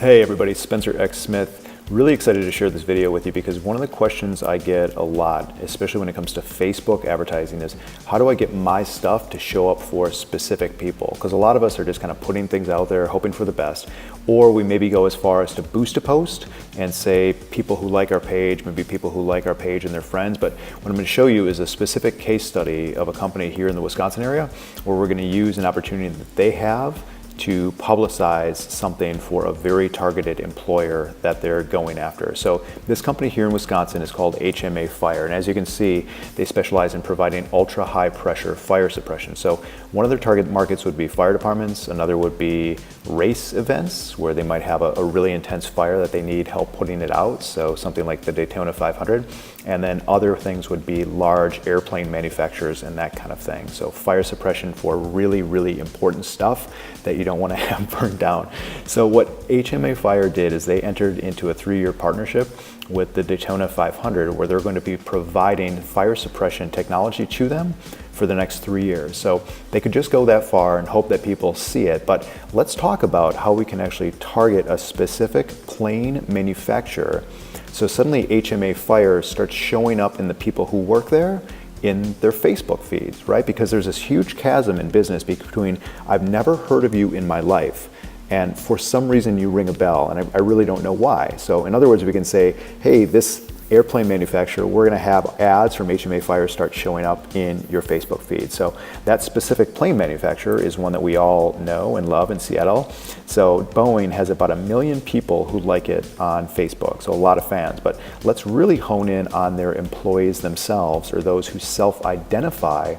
Hey everybody, Spencer X. Smith. Really excited to share this video with you because one of the questions I get a lot, especially when it comes to Facebook advertising, is how do I get my stuff to show up for specific people? Because a lot of us are just kind of putting things out there, hoping for the best, or we maybe go as far as to boost a post and say people who like our page, maybe people who like our page and their friends. But what I'm going to show you is a specific case study of a company here in the Wisconsin area where we're going to use an opportunity that they have to publicize something for a very targeted employer that they're going after. So this company here in Wisconsin is called HMA Fire, and as you can see, they specialize in providing ultra high pressure fire suppression. So one of their target markets would be fire departments, another would be race events where they might have a really intense fire that they need help putting it out, so something like the Daytona 500, and then other things would be large airplane manufacturers and that kind of thing. So fire suppression for really, really important stuff that you don't want to have burned down. So what HMA Fire did is they entered into a 3-year partnership with the Daytona 500 where they're going to be providing fire suppression technology to them for the next 3 years. So they could just go that far and hope that people see it, but let's talk about how we can actually target a specific plane manufacturer. So suddenly HMA Fire starts showing up in the people who work there in their Facebook feeds, right? Because there's this huge chasm in business between I've never heard of you in my life and for some reason you ring a bell and I really don't know why. So in other words, we can say, hey, this airplane manufacturer, we're going to have ads from HMA Fire start showing up in your Facebook feed. So that specific plane manufacturer is one that we all know and love in Seattle. So Boeing has about 1 million people who like it on Facebook, so a lot of fans. But let's really hone in on their employees themselves, or those who self-identify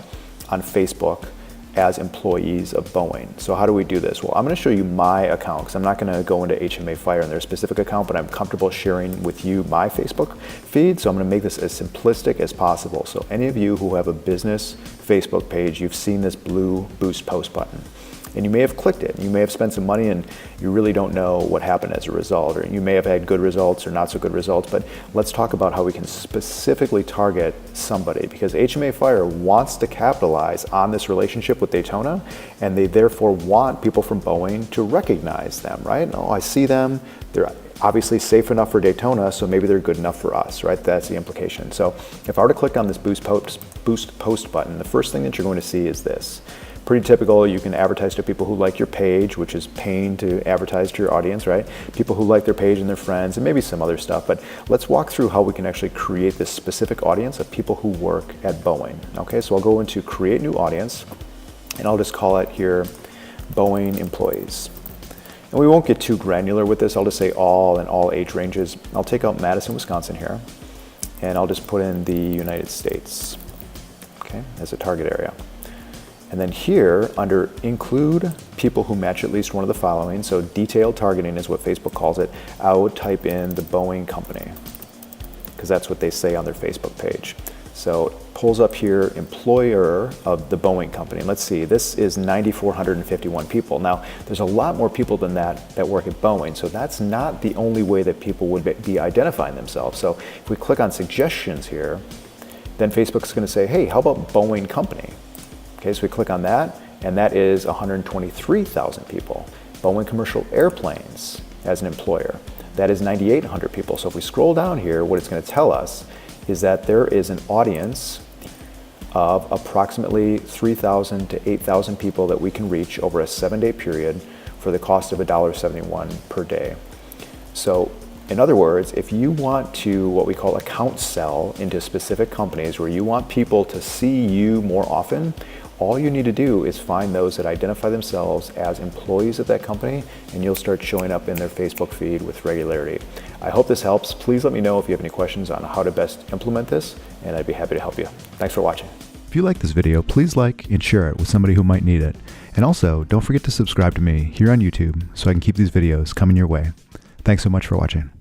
on Facebook as employees of Boeing. So how do we do this? Well, I'm going to show you my account because I'm not going to go into HMA Fire and their specific account, but I'm comfortable sharing with you my Facebook feed. So I'm going to make this as simplistic as possible. So any of you who have a business Facebook page, you've seen this blue boost post button. And you may have clicked it. You may have spent some money and you really don't know what happened as a result, or you may have had good results or not so good results, but let's talk about how we can specifically target somebody, because HMA Fire wants to capitalize on this relationship with Daytona, and they therefore want people from Boeing to recognize them, right? Oh, I see them, they're obviously safe enough for Daytona, so maybe they're good enough for us, right? That's the implication. So if I were to click on this boost post button, the first thing that you're going to see is this. Pretty typical. You can advertise to people who like your page, which is paying to advertise to your audience, right? People who like their page and their friends, and maybe some other stuff. But let's walk through how we can actually create this specific audience of people who work at Boeing. Okay, so I'll go into create new audience, and I'll just call it here Boeing employees. And we won't get too granular with this. I'll just say all and all age ranges. I'll take out Madison, Wisconsin here, and I'll just put in the United States, okay, as a target area. And then here, under include people who match at least one of the following, so detailed targeting is what Facebook calls it, I would type in the Boeing company, because that's what they say on their Facebook page. So it pulls up here, employer of the Boeing company. And let's see, this is 9,451 people. Now, there's a lot more people than that work at Boeing, so that's not the only way that people would be identifying themselves. So if we click on suggestions here, then Facebook's going to say, hey, how about Boeing company? Okay, so we click on that, and that is 123,000 people. Boeing Commercial Airplanes as an employer, that is 9,800 people. So if we scroll down here, what it's going to tell us is that there is an audience of approximately 3,000 to 8,000 people that we can reach over a 7-day period for the cost of $1.71 per day. So in other words, if you want to what we call account sell into specific companies where you want people to see you more often, all you need to do is find those that identify themselves as employees of that company, and you'll start showing up in their Facebook feed with regularity. I hope this helps. Please let me know if you have any questions on how to best implement this, and I'd be happy to help you. Thanks for watching. If you like this video, please like and share it with somebody who might need it. And also, don't forget to subscribe to me here on YouTube so I can keep these videos coming your way. Thanks so much for watching.